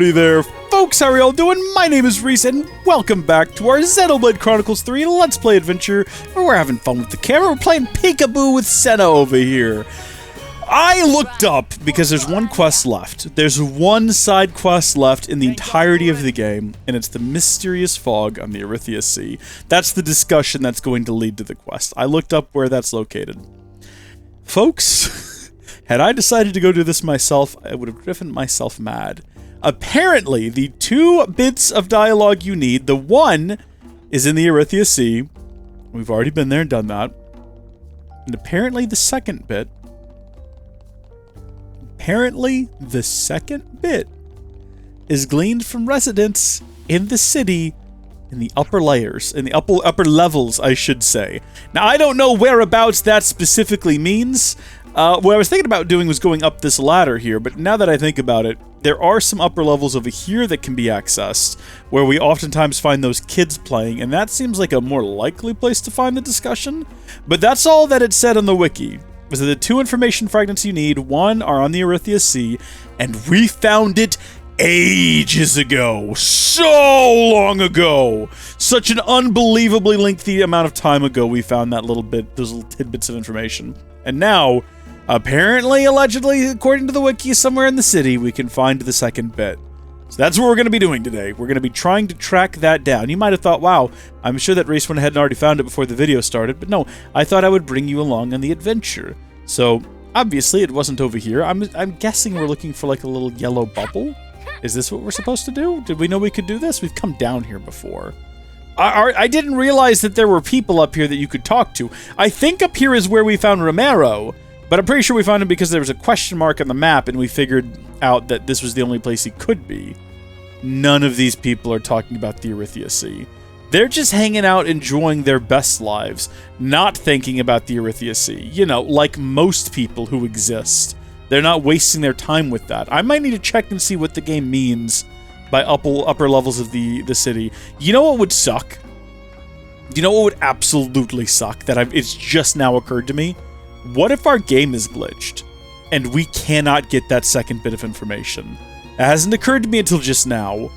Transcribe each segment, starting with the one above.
Howdy there, folks, how are y'all doing? My name is Reese, and welcome back to our Xenoblade Chronicles 3 Let's Play adventure, where we're having fun with the camera. We're playing peekaboo with Senna over here. I looked up, because there's one quest left. There's one side quest left in the entirety of the game, and it's the mysterious fog on the Erythia Sea. That's the discussion that's going to lead to the quest. I looked up where that's located. Folks, had I decided to go do this myself, I would have driven myself mad. Apparently, the two bits of dialogue you need, the one is in the Erythia Sea. We've already been there and done that. And apparently the second bit is gleaned from residents in the city in the upper layers, in the upper levels, I should say. Now, I don't know whereabouts that specifically means. What I was thinking about doing was going up this ladder here, but now that I think about it, there are some upper levels over here that can be accessed, where we oftentimes find those kids playing, and that seems like a more likely place to find the discussion. But that's all that it said on the wiki. So the two information fragments you need, one are on the Erythia Sea, and we found it ages ago. So long ago. Such an unbelievably lengthy amount of time ago we found that little bit, those little tidbits of information. And now, apparently, allegedly, according to the wiki, somewhere in the city, we can find the second bit. So that's what we're going to be doing today. We're going to be trying to track that down. You might have thought, wow, I'm sure that Reese went ahead and already found it before the video started, but no, I thought I would bring you along on the adventure. So, obviously, it wasn't over here. I'm guessing we're looking for like a little yellow bubble. Is this what we're supposed to do? Did we know we could do this? We've come down here before. I didn't realize that there were people up here that you could talk to. I think up here is where we found Romero, but I'm pretty sure we found him because there was a question mark on the map and we figured out that this was the only place he could be. None of these people are talking about the Erythia Sea. They're just hanging out enjoying their best lives, not thinking about the Erythia Sea. You know, like most people who exist. They're not wasting their time with that. I might need to check and see what the game means by upper levels of the city. You know what would suck? You know what would absolutely suck? It's just now occurred to me? What if our game is glitched and we cannot get that second bit of information? It hasn't occurred to me until just now,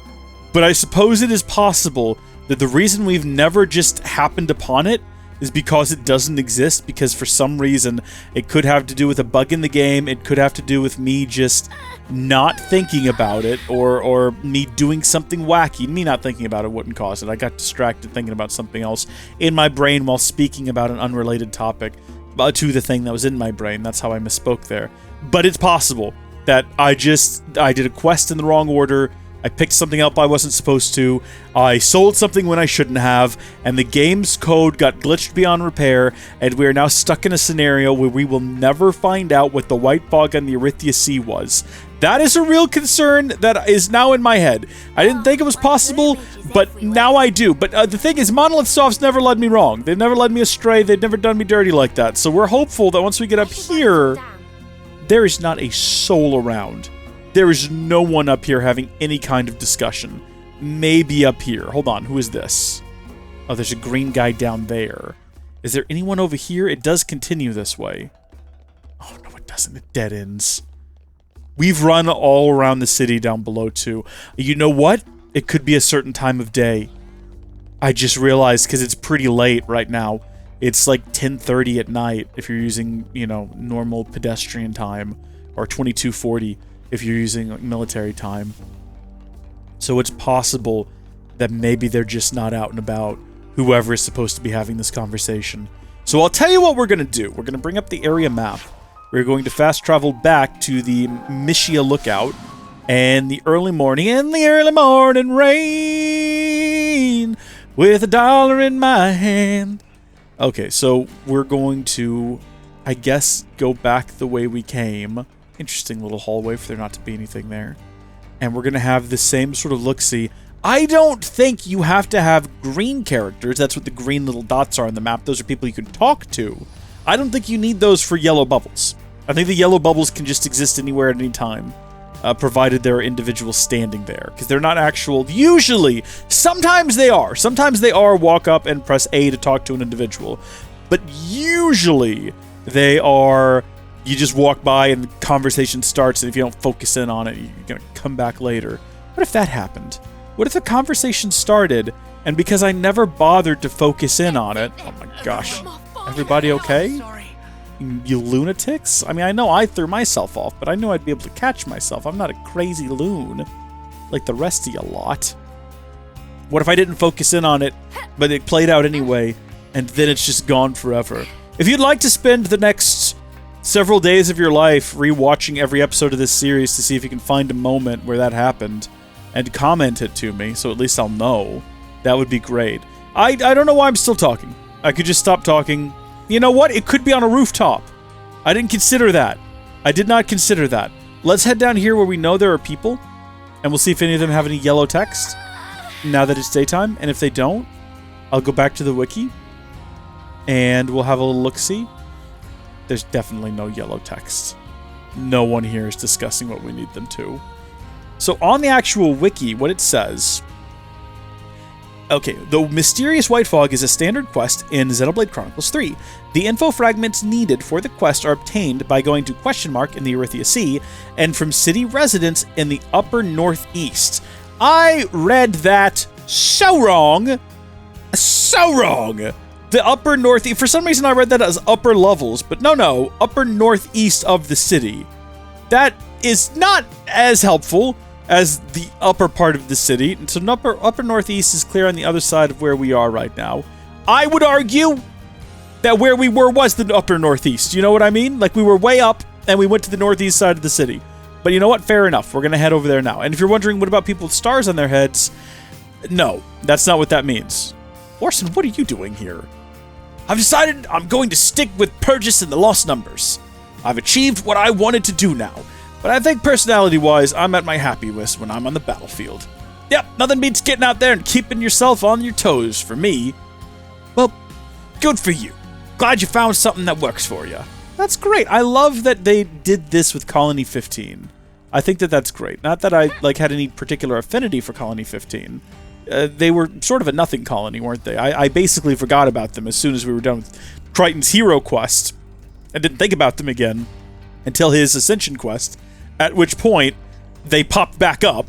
but I suppose it is possible that the reason we've never just happened upon it is because it doesn't exist, because for some reason it could have to do with a bug in the game, it could have to do with me just not thinking about it, or me doing something wacky. Me not thinking about it wouldn't cause it. I got distracted thinking about something else in my brain while speaking about an unrelated topic to the thing that was in my brain. That's how I misspoke there. But it's possible that I did a quest in the wrong order, I picked something up I wasn't supposed to, I sold something when I shouldn't have, and the game's code got glitched beyond repair, and we are now stuck in a scenario where we will never find out what the white fog on the Erythia Sea was. That is a real concern that is now in my head. I didn't think it was possible, but now I do. But the thing is, Monolith Soft's never led me wrong. They've never led me astray. They've never done me dirty like that. So we're hopeful that once we get up here, there is not a soul around. There is no one up here having any kind of discussion. Maybe up here. Hold on, who is this? Oh, there's a green guy down there. Is there anyone over here? It does continue this way. Oh, no, it doesn't. It dead ends. We've run all around the city down below, too. You know what? It could be a certain time of day. I just realized, because it's pretty late right now. It's like 10:30 at night if you're using, you know, normal pedestrian time, or 22:40 if you're using like, military time. So it's possible that maybe they're just not out and about, whoever is supposed to be having this conversation. So I'll tell you what we're going to do. We're going to bring up the area map. We're going to fast travel back to the Mishia Lookout, and the early morning rain, with $1 in my hand. Okay, so we're going to, I guess, go back the way we came. Interesting little hallway for there not to be anything there. And we're going to have the same sort of look-see. I don't think you have to have green characters. That's what the green little dots are on the map. Those are people you can talk to. I don't think you need those for yellow bubbles. I think the yellow bubbles can just exist anywhere at any time, provided there are individuals standing there. Because they're not actual... Usually, sometimes they are. Sometimes they are walk up and press A to talk to an individual. But usually, they are... You just walk by and the conversation starts, and if you don't focus in on it, you're going to come back later. What if that happened? What if the conversation started, and because I never bothered to focus in on it... Oh my gosh. Everybody okay? You lunatics? I mean, I know I threw myself off, but I knew I'd be able to catch myself. I'm not a crazy loon like the rest of you lot. What if I didn't focus in on it, but it played out anyway, and then it's just gone forever? If you'd like to spend the next several days of your life rewatching every episode of this series to see if you can find a moment where that happened, and comment it to me, so at least I'll know, that would be great. I don't know why I'm still talking. I could just stop talking. You know what? It could be on a rooftop. I didn't consider that. I did not consider that. Let's head down here where we know there are people, and we'll see if any of them have any yellow text now that it's daytime, and if they don't, I'll go back to the wiki, and we'll have a little look-see. There's definitely no yellow text. No one here is discussing what we need them to. So on the actual wiki, what it says... Okay, the Mysterious White Fog is a standard quest in Xenoblade Chronicles 3. The info fragments needed for the quest are obtained by going to question mark in the Erythia Sea and from city residents in the upper northeast. I read that so wrong. So wrong. The upper northeast. For some reason, I read that as upper levels, but no, upper northeast of the city. That is not as helpful as the upper part of the city. And so upper northeast is clear on the other side of where we are right now. I would argue that where we were was the upper northeast. You know what I mean? Like we were way up and we went to the northeast side of the city. But you know what? Fair enough. We're going to head over there now. And if you're wondering what about people with stars on their heads, no, that's not what that means. Orson, what are you doing here? I've decided I'm going to stick with Purchase and the Lost Numbers. I've achieved what I wanted to do now. But I think personality-wise, I'm at my happiest when I'm on the battlefield. Yep, nothing beats getting out there and keeping yourself on your toes for me. Well, good for you. Glad you found something that works for you. That's great. I love that they did this with Colony 15. I think that that's great. Not that I had any particular affinity for Colony 15. They were sort of a nothing colony, weren't they? I basically forgot about them as soon as we were done with Crichton's hero quest. I didn't think about them again until his Ascension quest, at which point they popped back up.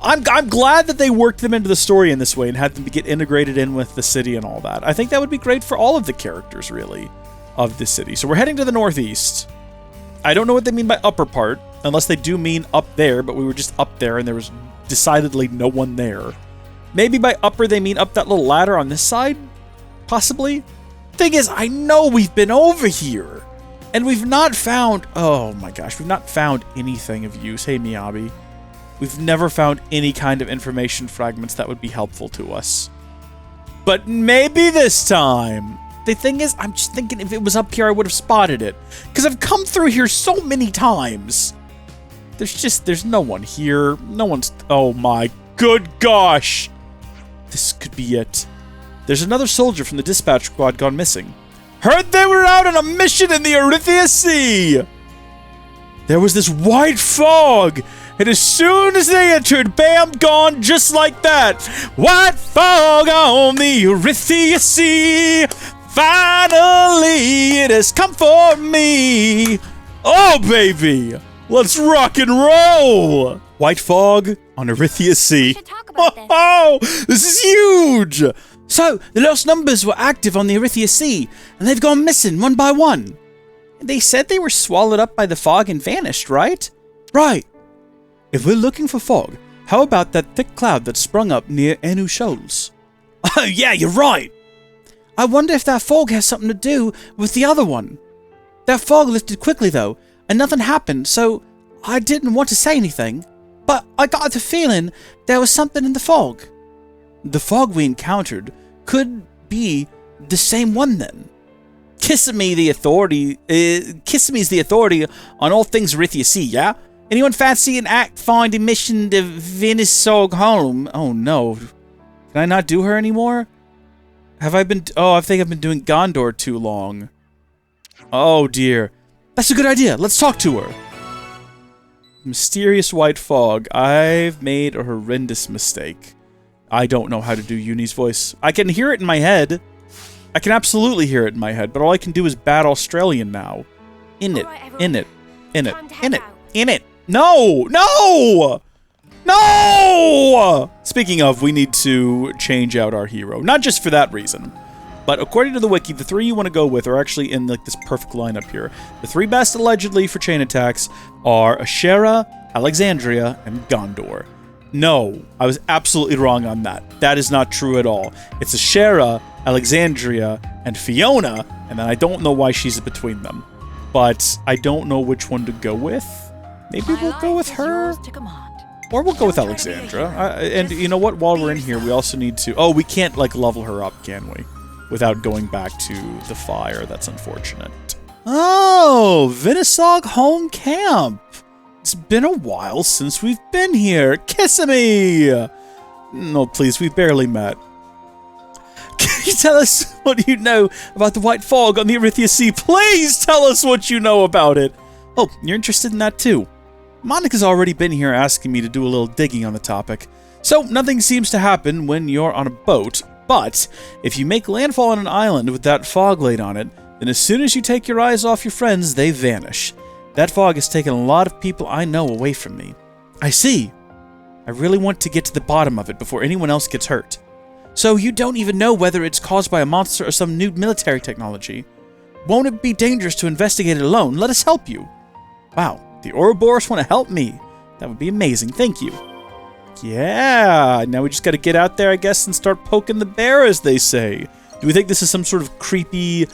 I'm glad that they worked them into the story in this way and had them get integrated in with the city and all that. I think that would be great for all of the characters, really, of the city. So we're heading to the northeast. I don't know what they mean by upper part, unless they do mean up there, but we were just up there and there was decidedly no one there. Maybe by upper they mean up that little ladder on this side? Possibly? Thing is, I know we've been over here. And we've not found... Oh my gosh, we've not found anything of use. Hey, Miyabi. We've never found any kind of information fragments that would be helpful to us. But maybe this time. The thing is, I'm just thinking if it was up here, I would have spotted it. Because I've come through here so many times. There's no one here. No one's... Oh my good gosh. This could be it. There's another soldier from the dispatch squad gone missing. Heard they were out on a mission in the Erythia Sea. There was this white fog, and as soon as they entered, bam, gone just like that. White fog on the Erythia Sea. Finally, it has come for me. Oh, baby. Let's rock and roll. White fog on Erythia Sea. Oh, this is huge. So, the Lost Numbers were active on the Erythia Sea, and they've gone missing one by one. They said they were swallowed up by the fog and vanished, right? Right. If we're looking for fog, how about that thick cloud that sprung up near Enu Shoals? Oh, yeah, you're right. I wonder if that fog has something to do with the other one. That fog lifted quickly, though, and nothing happened, so I didn't want to say anything. But I got the feeling there was something in the fog. The fog we encountered could be the same one then. Kissimmee is the authority on all things Erythia Sea, yeah? Anyone fancy an act-finding mission to Venisog home? Oh no. Can I not do her anymore? Have I been... Oh, I think I've been doing Gondor too long. Oh dear. That's a good idea. Let's talk to her. Mysterious white fog. I've made a horrendous mistake. I don't know how to do Uni's voice. I can hear it in my head. I can absolutely hear it in my head, but all I can do is bad Australian now. In it. No! No! No! Speaking of, we need to change out our hero. Not just for that reason, but according to the wiki, the 3 you want to go with are actually in like this perfect lineup here. The 3 best allegedly for chain attacks are Ashera, Alexandria, and Gondor. No, I was absolutely wrong on that. That is not true at all. It's Ashera, Alexandria, and Fiona, and then I don't know why she's between them. But I don't know which one to go with. Maybe we'll go with her? Or we'll go with Alexandra. And you know what? While we're in here, we also need to... Oh, we can't, like, level her up, can we? Without going back to the fire. That's unfortunate. Oh, Vinisog Home Camp. It's been a while since we've been here. Kiss-a-me! No, please, we barely met. Can you tell us what you know about the white fog on the Erythia Sea? Please tell us what you know about it. Oh, you're interested in that too. Monica's already been here asking me to do a little digging on the topic. So, nothing seems to happen when you're on a boat, but if you make landfall on an island with that fog laid on it, then as soon as you take your eyes off your friends, they vanish. That fog has taken a lot of people I know away from me. I see. I really want to get to the bottom of it before anyone else gets hurt. So you don't even know whether it's caused by a monster or some new military technology. Won't it be dangerous to investigate it alone? Let us help you. Wow. The Ouroboros want to help me. That would be amazing. Thank you. Yeah, now we just got to get out there, I guess, and start poking the bear, as they say. Do we think this is some sort of creepy,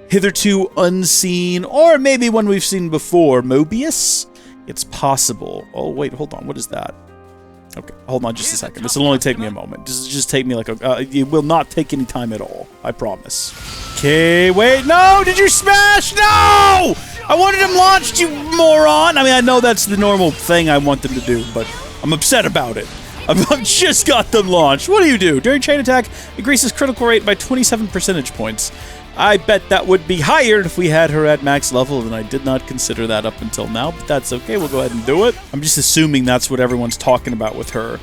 hitherto unseen, or maybe one we've seen before, Mobius? It's possible. Oh, wait, hold on. What is that? Okay, hold on just a second. This will only take me a moment. Just take me like a... it will not take any time at all. I promise. Okay, wait. No! Did you smash? No! I wanted him launched, you moron! I mean, I know that's the normal thing I want them to do, but I'm upset about it. I've just got them launched. What do? During chain attack, increases critical rate by 27 percentage points. I bet that would be higher if we had her at max level, and I did not consider that up until now, but that's okay. We'll go ahead and do it. I'm just assuming that's what everyone's talking about with her.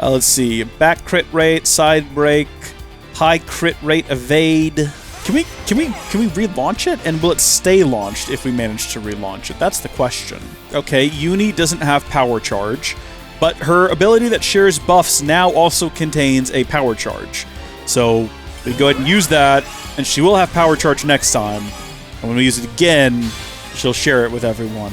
Let's see. Back crit rate, side break, high crit rate, evade. Can we relaunch it? And will it stay launched if we manage to relaunch it? That's the question. Okay, Uni doesn't have power charge, but her ability that shares buffs now also contains a power charge. So we go ahead and use that, and she will have power charge next time. And when we use it again, she'll share it with everyone.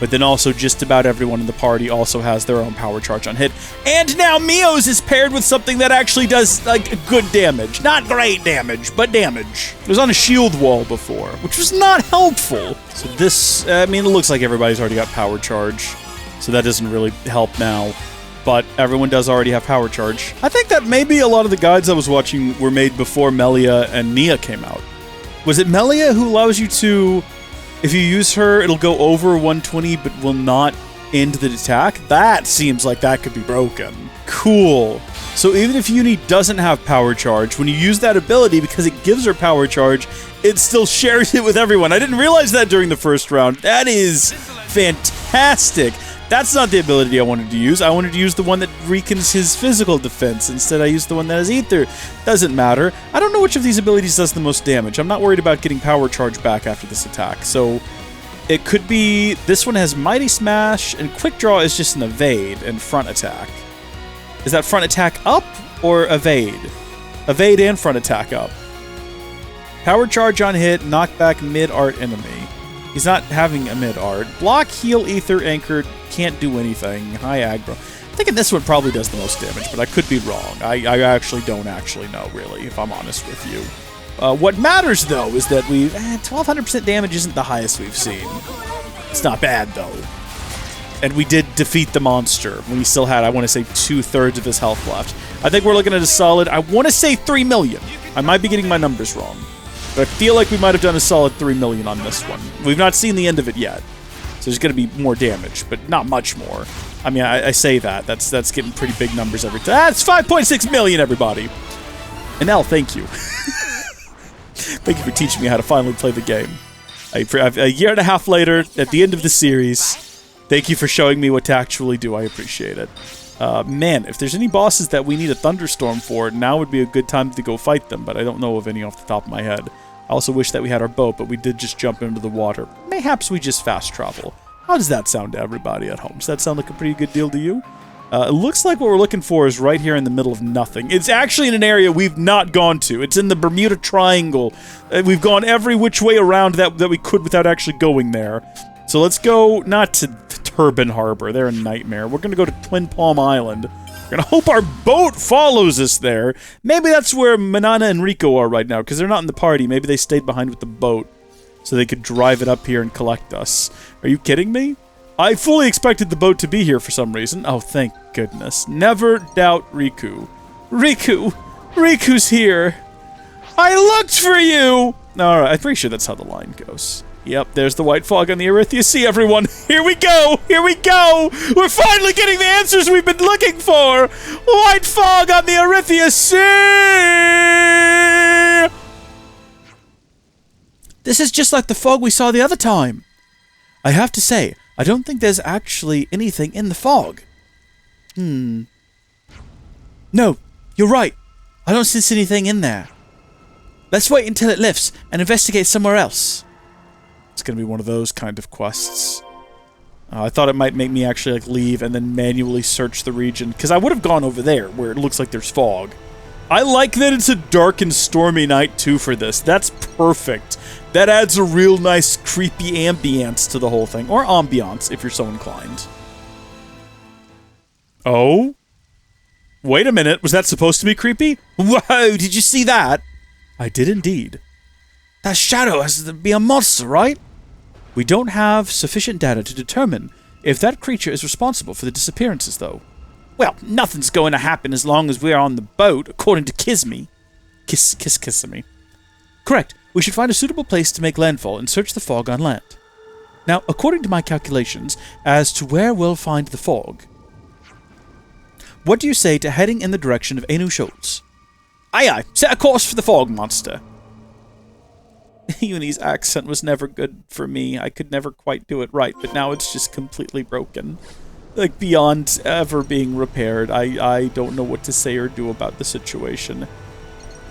But then also just about everyone in the party also has their own power charge on hit. And now Mio's is paired with something that actually does, like, good damage. Not great damage, but damage. It was on a shield wall before, which was not helpful. So this, I mean, it looks like everybody's already got power charge. So that doesn't really help now. But everyone does already have power charge. I think that maybe a lot of the guides I was watching were made before Melia and Nia came out. Was it Melia who allows you to... If you use her, it'll go over 120, but will not end the attack? That seems like that could be broken. Cool. So even if Uni doesn't have power charge, when you use that ability, because it gives her power charge, it still shares it with everyone. I didn't realize that during the first round. That is fantastic. That's not the ability I wanted to use. I wanted to use the one that weakens his physical defense. Instead, I used the one that has Ether. Doesn't matter. I don't know which of these abilities does the most damage. I'm not worried about getting power charge back after this attack. So it could be... This one has Mighty Smash, and Quick Draw is just an evade and front attack. Is that front attack up or evade? Evade and front attack up. Power charge on hit, knockback mid-art enemy. He's not having a mid-art. Block, heal, ether, anchored, can't do anything. High aggro. I'm thinking this one probably does the most damage, but I could be wrong. I actually don't know, really, if I'm honest with you. What matters, though, is that 1200% damage isn't the highest we've seen. It's not bad, though. And we did defeat the monster when he still had, I want to say, 2/3 of his health left. I think we're looking at a solid, I want to say 3 million. I might be getting my numbers wrong. But I feel like we might have done a solid 3 million on this one. We've not seen the end of it yet. So there's going to be more damage, but not much more. I mean, I say that. That's getting pretty big numbers every time. That's 5.6 million, everybody! And Al, thank you. Thank you for teaching me how to finally play the game. A year and a half later, at the end of the series, thank you for showing me what to actually do. I appreciate it. Man, if there's any bosses that we need a thunderstorm for, now would be a good time to go fight them, but I don't know of any off the top of my head. I also wish that we had our boat, but we did just jump into the water. Mayhaps we just fast travel. How does that sound to everybody at home? Does that sound like a pretty good deal to you? It looks like what we're looking for is right here in the middle of nothing. It's actually in an area we've not gone to. It's in the Bermuda Triangle. We've gone every which way around that we could without actually going there. So let's go, not to Turban Harbor. They're a nightmare. We're going to go to Twin Palm Island. We're going to hope our boat follows us there. Maybe that's where Manana and Rico are right now, because they're not in the party. Maybe they stayed behind with the boat so they could drive it up here and collect us. Are you kidding me? I fully expected the boat to be here for some reason. Oh, thank goodness. Never doubt Riku. Riku's here. I looked for you! Alright, I'm pretty sure that's how the line goes. Yep, there's the white fog on the Erythia Sea, everyone. Here we go! Here we go! We're finally getting the answers we've been looking for! White fog on the Erythia Sea! This is just like the fog we saw the other time. I have to say, I don't think there's actually anything in the fog. No, you're right. I don't sense anything in there. Let's wait until it lifts and investigate somewhere else. It's gonna be one of those kind of quests. I thought it might make me actually leave and then manually search the region, because I would have gone over there where it looks like there's fog. I like that it's a dark and stormy night too for this. That's perfect. That adds a real nice creepy ambience to the whole thing. Or ambiance, if you're so inclined. Oh? Wait a minute, was that supposed to be creepy? Whoa, did you see that? I did indeed. That shadow has to be a monster, right? We don't have sufficient data to determine if that creature is responsible for the disappearances, though. Well, nothing's going to happen as long as we're on the boat, according to Kisame. Kisame. Correct. We should find a suitable place to make landfall and search the fog on land. Now, according to my calculations as to where we'll find the fog, what do you say to heading in the direction of Anu Shoals? Aye aye, set a course for the fog monster. Uni's accent was never good for me. I could never quite do it right, but now it's just completely broken. Like, beyond ever being repaired. I don't know what to say or do about the situation.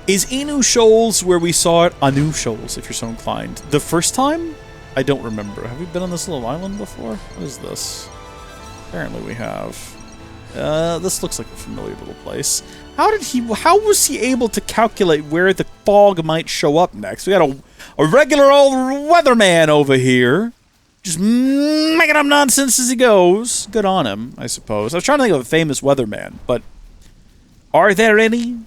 Is Anu Shoals where we saw it? Anu Shoals, if you're so inclined. The first time? I don't remember. Have we been on this little island before? What is this? Apparently we have. This looks like a familiar little place. How was he able to calculate where the fog might show up next? We got a regular old weatherman over here. Just making up nonsense as he goes. Good on him, I suppose. I was trying to think of a famous weatherman, but are there any?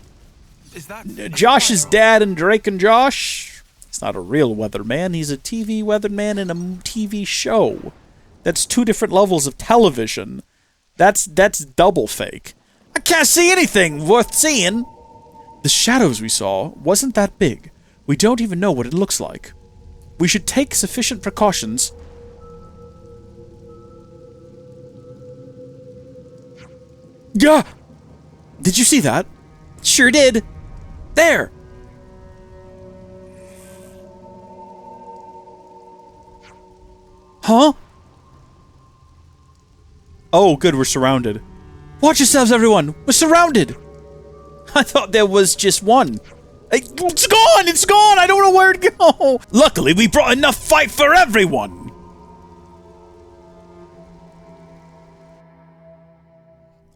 Is that Josh's dad and Drake and Josh? He's not a real weatherman. He's a TV weatherman in a TV show. That's two different levels of television. That's double fake. I can't see anything worth seeing. The shadows we saw wasn't that big. We don't even know what it looks like. We should take sufficient precautions. Yeah! Did you see that? Sure did. There! Huh? Oh, good, we're surrounded. Watch yourselves, everyone! We're surrounded! I thought there was just one. It's gone! It's gone! I don't know where to go! Luckily, we brought enough fight for everyone!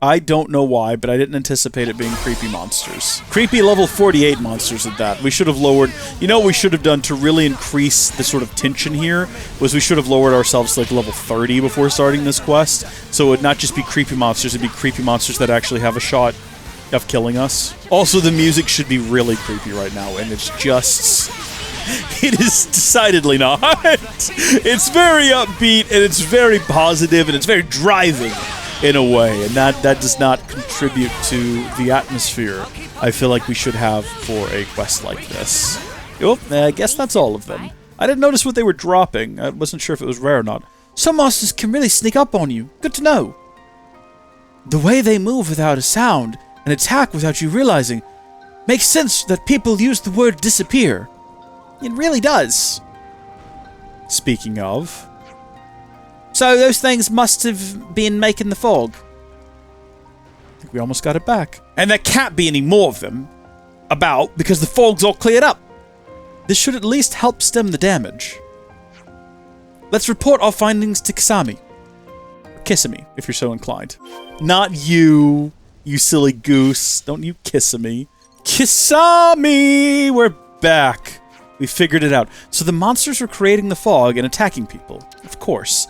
I don't know why, but I didn't anticipate it being creepy monsters. Creepy level 48 monsters at that. We should have lowered... You know what we should have done to really increase the sort of tension here? Was we should have lowered ourselves to like level 30 before starting this quest. So it would not just be creepy monsters, it'd be creepy monsters that actually have a shot of killing us. Also, the music should be really creepy right now, and it's just... It is decidedly not. It's very upbeat, and it's very positive, and it's very driving. In a way, and that does not contribute to the atmosphere I feel like we should have for a quest like this. Oh, I guess that's all of them. I didn't notice what they were dropping. I wasn't sure if it was rare or not. Some monsters can really sneak up on you. Good to know. The way they move without a sound and attack without you realizing makes sense that people use the word disappear. It really does. Speaking of... So those things must have been making the fog. I think we almost got it back. And there can't be any more of them about because the fog's all cleared up. This should at least help stem the damage. Let's report our findings to Kisame. Kiss-a-me, if you're so inclined. Not you, you silly goose. Don't you kiss-a-me. Kiss-a-me! We're back. We figured it out. So the monsters were creating the fog and attacking people. Of course.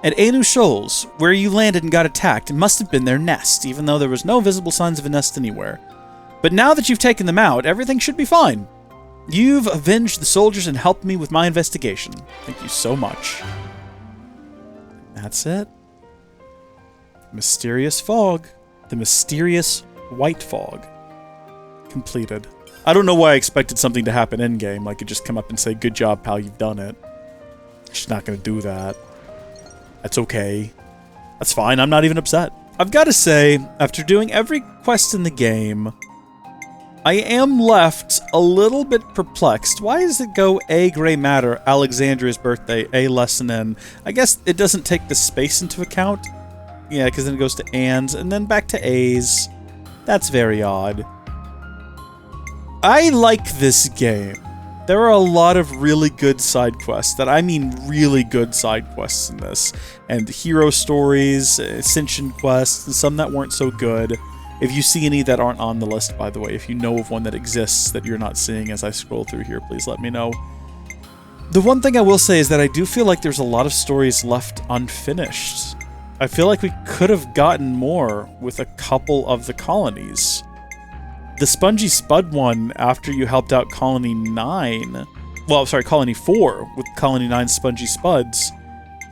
At Anu Shoals, where you landed and got attacked, it must have been their nest, even though there was no visible signs of a nest anywhere. But now that you've taken them out, everything should be fine. You've avenged the soldiers and helped me with my investigation. Thank you so much. That's it. Mysterious fog. The mysterious white fog. Completed. I don't know why I expected something to happen in-game, like it just come up and say, good job, pal, you've done it. She's not gonna do that. That's okay. That's fine, I'm not even upset. I've got to say, after doing every quest in the game, I am left a little bit perplexed. Why does it go A, gray matter, Alexandria's birthday, A, lesson N? I guess it doesn't take the space into account. Yeah, because then it goes to ands, and then back to A's. That's very odd. I like this game. There are a lot of really good side quests, that I mean really good side quests in this. And hero stories, ascension quests, and some that weren't so good. If you see any that aren't on the list, by the way, if you know of one that exists that you're not seeing as I scroll through here, please let me know. The one thing I will say is that I do feel like there's a lot of stories left unfinished. I feel like we could have gotten more with a couple of the colonies. The Spongy Spud one, after you helped out Colony 9... Well, sorry, Colony 4, with Colony 9 Spongy Spuds,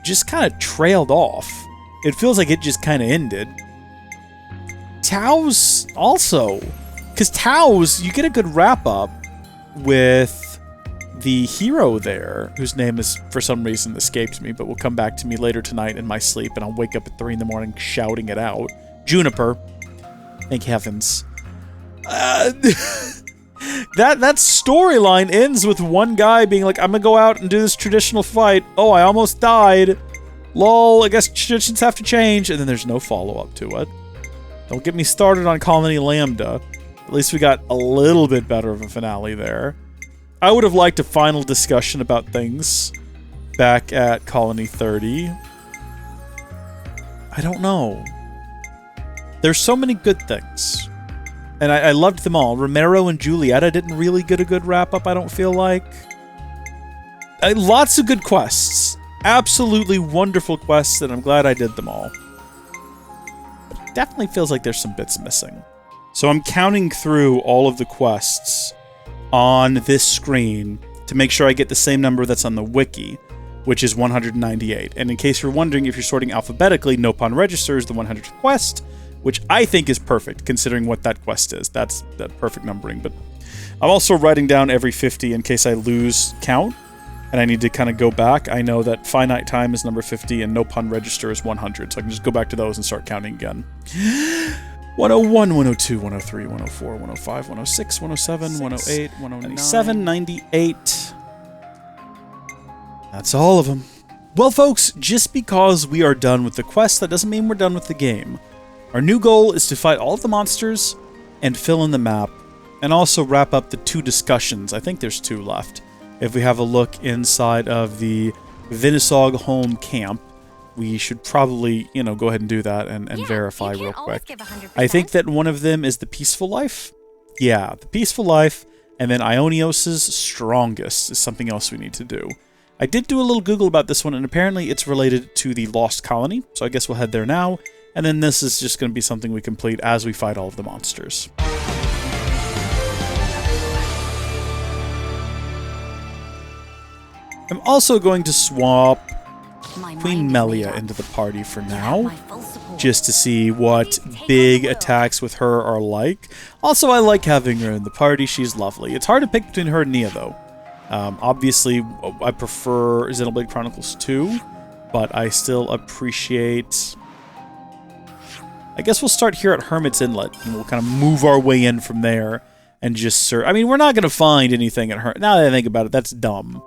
just kind of trailed off. It feels like it just kind of ended. Tao's also. Because Tao's, you get a good wrap-up with the hero there, whose name is, for some reason, escaped me, but will come back to me later tonight in my sleep, and I'll wake up at 3 in the morning shouting it out. Juniper. Thank heavens. That storyline ends with one guy being like, I'm gonna go out and do this traditional fight. Oh, I almost died. Lol, I guess traditions have to change. And then there's no follow-up to it. Don't get me started on Colony Lambda. At least we got a little bit better of a finale there. I would have liked a final discussion about things back at Colony 30. I don't know. There's so many good things. And I loved them all. Romero and Julieta didn't really get a good wrap-up, I don't feel like. Lots of good quests. Absolutely wonderful quests, and I'm glad I did them all. But it definitely feels like there's some bits missing. So I'm counting through all of the quests on this screen to make sure I get the same number that's on the wiki, which is 198. And in case you're wondering if you're sorting alphabetically, No Pawn Register is the 100th quest, which I think is perfect, considering what that quest is. That's that perfect numbering. But I'm also writing down every 50 in case I lose count, and I need to kind of go back. I know that Finite Time is number 50, and No Pawn Register is 100, so I can just go back to those and start counting again. 101, 102, 103, 104, 105, 106, 107, 108, 197, 98. That's all of them. Well, folks, just because we are done with the quest, that doesn't mean we're done with the game. Our new goal is to fight all of the monsters and fill in the map, and also wrap up the 2 discussions. I think there's 2 left. If we have a look inside of the Vinisog home camp, we should probably, go ahead and do that and verify real quick. I think that one of them is the Peaceful Life. Yeah, the Peaceful Life, and then Ionios' Strongest is something else we need to do. I did do a little Google about this one, and apparently it's related to the Lost Colony, so I guess we'll head there now. And then this is just going to be something we complete as we fight all of the monsters. I'm also going to swap Queen Melia into the party for now, just to see what big attacks with her are like. Also, I like having her in the party. She's lovely. It's hard to pick between her and Nia, though. Obviously, I prefer Xenoblade Chronicles 2, but I still appreciate... I guess we'll start here at Hermit's Inlet, and we'll kind of move our way in from there, and just search. I mean, we're not going to find anything at Hermit. Now that I think about it, that's dumb.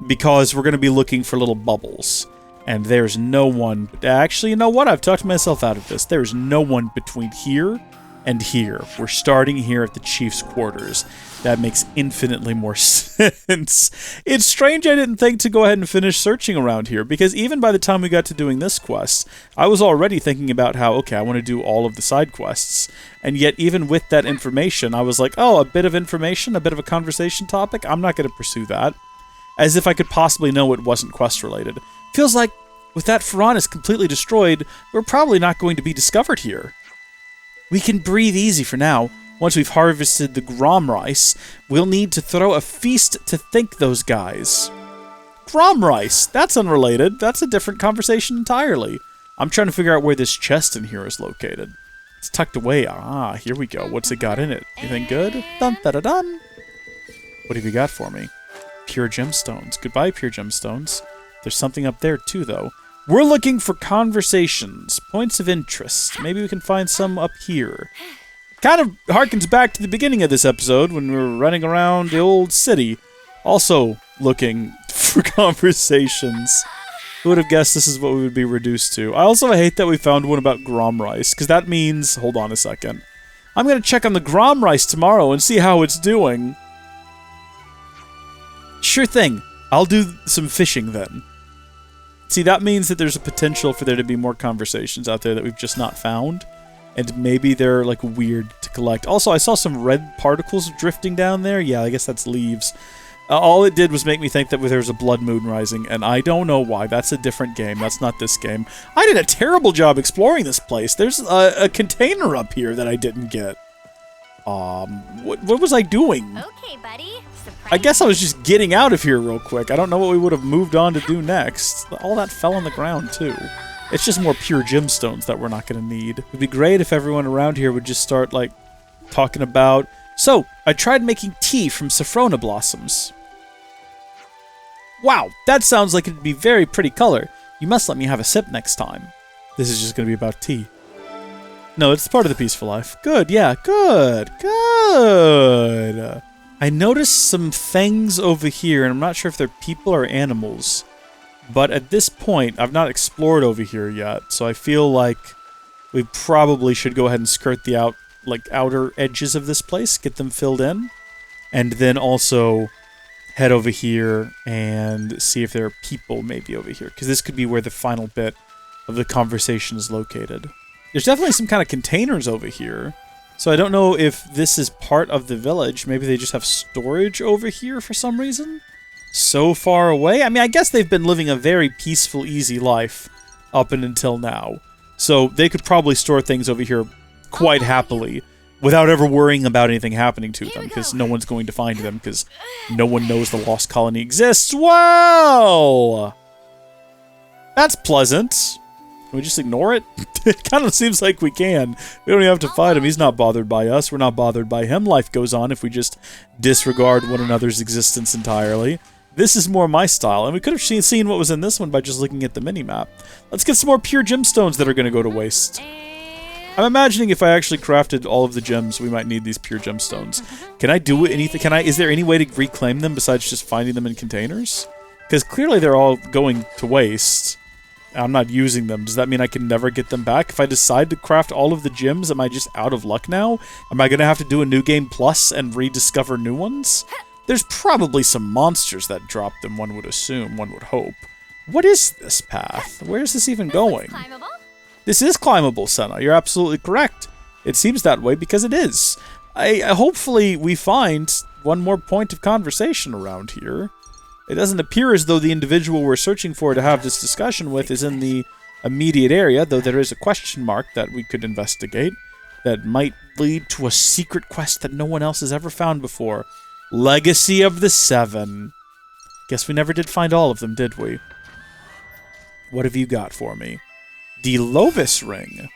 Because we're going to be looking for little bubbles. And there's no one... Actually, you know what? I've talked myself out of this. There's no one between here and here. We're starting here at the chief's quarters. That makes infinitely more sense. It's strange I didn't think to go ahead and finish searching around here, because even by the time we got to doing this quest, I was already thinking about how, okay, I want to do all of the side quests. And yet, even with that information, I was like, oh, a bit of information, a bit of a conversation topic? I'm not going to pursue that. As if I could possibly know it wasn't quest-related. Feels like, with that Pharaonis completely destroyed, we're probably not going to be discovered here. We can breathe easy for now. Once we've harvested the Grom rice, we'll need to throw a feast to thank those guys. Grom rice! That's unrelated. That's a different conversation entirely. I'm trying to figure out where this chest in here is located. It's tucked away. Ah, here we go. What's it got in it? Anything good? Dun da da dun! What have you got for me? Pure gemstones. Goodbye, pure gemstones. There's something up there too, though. We're looking for conversations, points of interest. Maybe we can find some up here. Kind of harkens back to the beginning of this episode when we were running around the old city, also looking for conversations. Who would have guessed this is what we would be reduced to? I also hate that we found one about Grom rice, because that means... Hold on a second. I'm going to check on the Grom rice tomorrow and see how it's doing. Sure thing. I'll do some fishing then. See, that means that there's a potential for there to be more conversations out there that we've just not found. And maybe they're, like, weird to collect. Also, I saw some red particles drifting down there. Yeah, I guess that's leaves. All it did was make me think that there was a blood moon rising, and I don't know why. That's a different game. That's not this game. I did a terrible job exploring this place. There's a container up here that I didn't get. What was I doing? Okay, buddy. I guess I was just getting out of here real quick. I don't know what we would have moved on to do next. All that fell on the ground, too. It's just more pure gemstones that we're not going to need. It would be great if everyone around here would just start, like, talking about... So, I tried making tea from saffrona blossoms. Wow, that sounds like it'd be very pretty color. You must let me have a sip next time. This is just going to be about tea. No, it's part of the peaceful life. Good, yeah, good. I noticed some things over here, and I'm not sure if they're people or animals. But at this point, I've not explored over here yet, so I feel like we probably should go ahead and skirt the outer edges of this place, get them filled in, and then also head over here and see if there are people maybe over here, because this could be where the final bit of the conversation is located. There's definitely some kind of containers over here, so I don't know if this is part of the village. Maybe they just have storage over here for some reason? So far away? I mean, I guess they've been living a very peaceful, easy life up and until now. So they could probably store things over here quite happily without ever worrying about anything happening to them, because no one's going to find them, because no one knows the lost colony exists. Wow! That's pleasant. Can we just ignore it? It kind of seems like we can. We don't even have to fight him. He's not bothered by us. We're not bothered by him. Life goes on if we just disregard one another's existence entirely. This is more my style, and we could have seen what was in this one by just looking at the mini-map. Let's get some more pure gemstones that are going to go to waste. I'm imagining if I actually crafted all of the gems, we might need these pure gemstones. Can I do anything? Is there any way to reclaim them besides just finding them in containers? Because clearly they're all going to waste. I'm not using them. Does that mean I can never get them back? If I decide to craft all of the gems, am I just out of luck now? Am I going to have to do a new game plus and rediscover new ones? There's probably some monsters that drop them, one would assume, one would hope. What is this path? Where is this even going? This is climbable, Senna. You're absolutely correct. It seems that way because it is. Hopefully we find one more point of conversation around here. It doesn't appear as though the individual we're searching for to have this discussion with is in the immediate area, though there is a question mark that we could investigate that might lead to a secret quest that no one else has ever found before. Legacy of the Seven. Guess we never did find all of them, did we? What have you got for me? The Lovis Ring.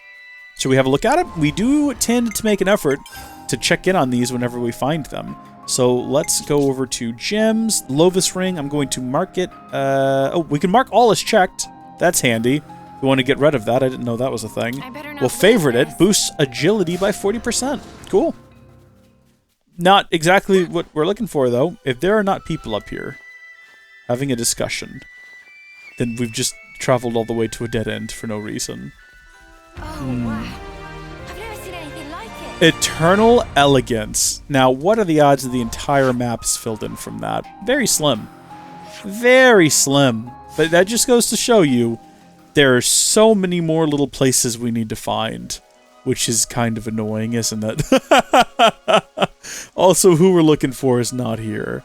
Should we have a look at it? We do tend to make an effort to check in on these whenever we find them. So let's go over to gems. Lovis Ring, I'm going to mark it. Oh, we can mark all as checked. That's handy. We want to get rid of that. I didn't know that was a thing. We'll favorite it. Boosts agility by 40%. Cool. Not exactly what we're looking for, though. If there are not people up here having a discussion, then we've just traveled all the way to a dead end for no reason. Oh, wow. I've never seen anything like it. Eternal Elegance. Now, what are the odds of the entire map is filled in from that? Very slim. Very slim. But that just goes to show you there are so many more little places we need to find, which is kind of annoying, isn't it? Also, who we're looking for is not here.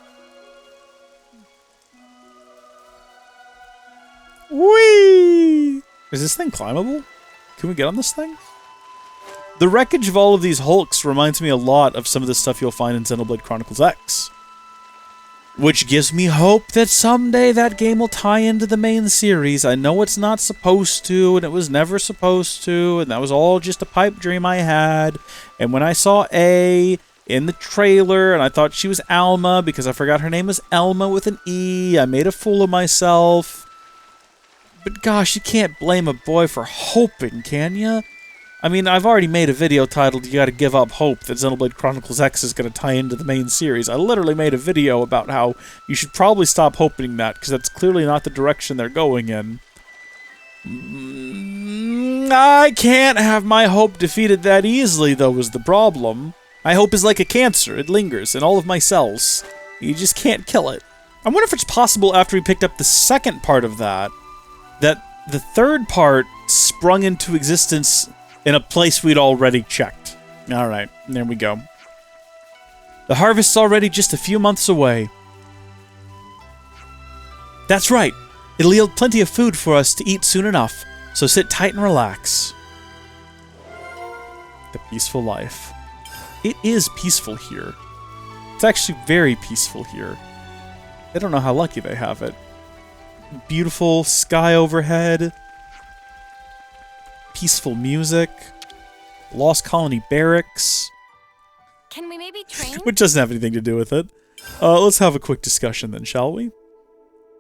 Whee! Is this thing climbable? Can we get on this thing? The wreckage of all of these hulks reminds me a lot of some of the stuff you'll find in Xenoblade Chronicles X. Which gives me hope that someday that game will tie into the main series. I know it's not supposed to, and it was never supposed to, and that was all just a pipe dream I had. And when I saw A in the trailer, and I thought she was Alma, because I forgot her name was Elma with an E, I made a fool of myself. But gosh, you can't blame a boy for hoping, can ya? I mean, I've already made a video titled, You Gotta Give Up Hope, that Xenoblade Chronicles X is going to tie into the main series. I literally made a video about how you should probably stop hoping that, because that's clearly not the direction they're going in. I can't have my hope defeated that easily, though, is the problem. My hope is like a cancer. It lingers in all of my cells. You just can't kill it. I wonder if it's possible after we picked up the second part of that the third part sprung into existence in a place we'd already checked. Alright, there we go. The harvest's already just a few months away. That's right. It'll yield plenty of food for us to eat soon enough, so sit tight and relax. The peaceful life. It is peaceful here. It's actually very peaceful here. I don't know how lucky they have it. Beautiful sky overhead. Peaceful music. Lost Colony Barracks. Can we maybe train? Which doesn't have anything to do with it. Let's have a quick discussion then, shall we?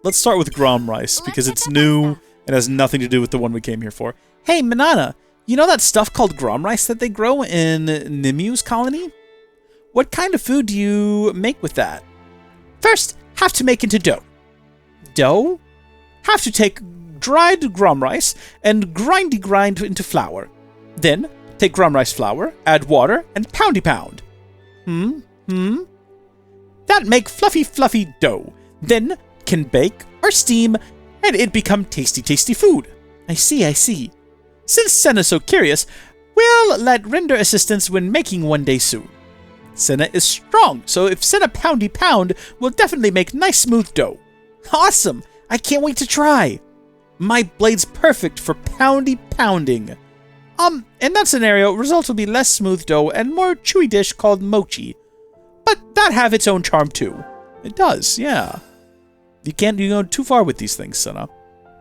Let's start with Grom Rice, because it's new and has nothing to do with the one we came here for. Hey, Manana, you know that stuff called Grom Rice that they grow in Nimu's colony? What kind of food do you make with that? First, have to make into dough. Dough? Have to take dried Grom Rice and grind into flour. Then, take Grom Rice flour, add water, and pound. That make fluffy dough. Then, can bake or steam, and it become tasty food. I see. Since Senna's so curious, we'll let render assistance when making one day soon. Senna is strong, so if Senna pound, we'll definitely make nice smooth dough. Awesome! I can't wait to try. My blade's perfect for pounding. In that scenario, results will be less smooth dough and more chewy dish called mochi. But that have its own charm too. It does, yeah. You can't go too far with these things, Senna.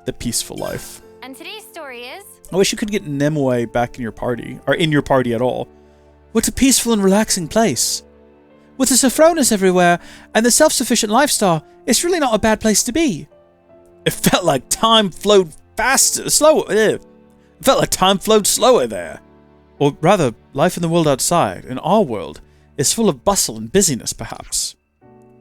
The peaceful life. And today's story is... I wish you could get Nimue back in your party, or in your party at all. What a peaceful and relaxing place. With the Sophronas everywhere and the self-sufficient lifestyle, it's really not a bad place to be. It felt like time flowed slower there. Or rather, life in the world outside, in our world, is full of bustle and busyness, perhaps.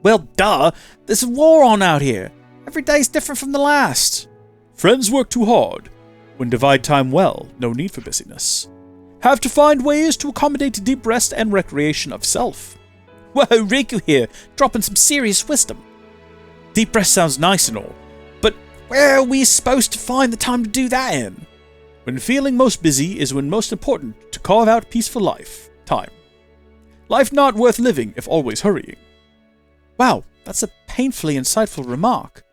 Well, duh! There's a war on out here. Every day's different from the last. Friends work too hard. When divide time well, no need for busyness. Have to find ways to accommodate deep rest and recreation of self. Whoa, Riku here, dropping some serious wisdom. Deep rest sounds nice and all, but where are we supposed to find the time to do that in? When feeling most busy is when most important to carve out peaceful time. Life not worth living if always hurrying. Wow, that's a painfully insightful remark.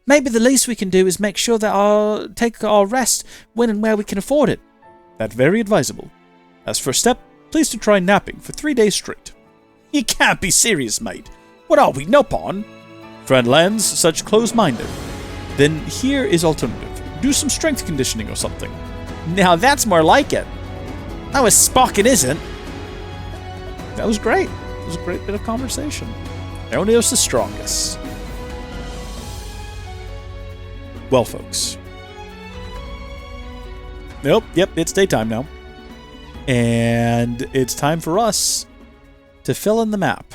Maybe the least we can do is make sure that take our rest when and where we can afford it. That's very advisable. As first step, please to try napping for 3 days straight. You can't be serious, mate. What are we, no pawn? Friend lands such close-minded. Then here is alternative. Do some strength conditioning or something. Now that's more like it. That was Spock, it isn't. That was great. It was a great bit of conversation. Eronios the strongest. Well, folks. Yep, it's daytime now. And it's time for us to fill in the map.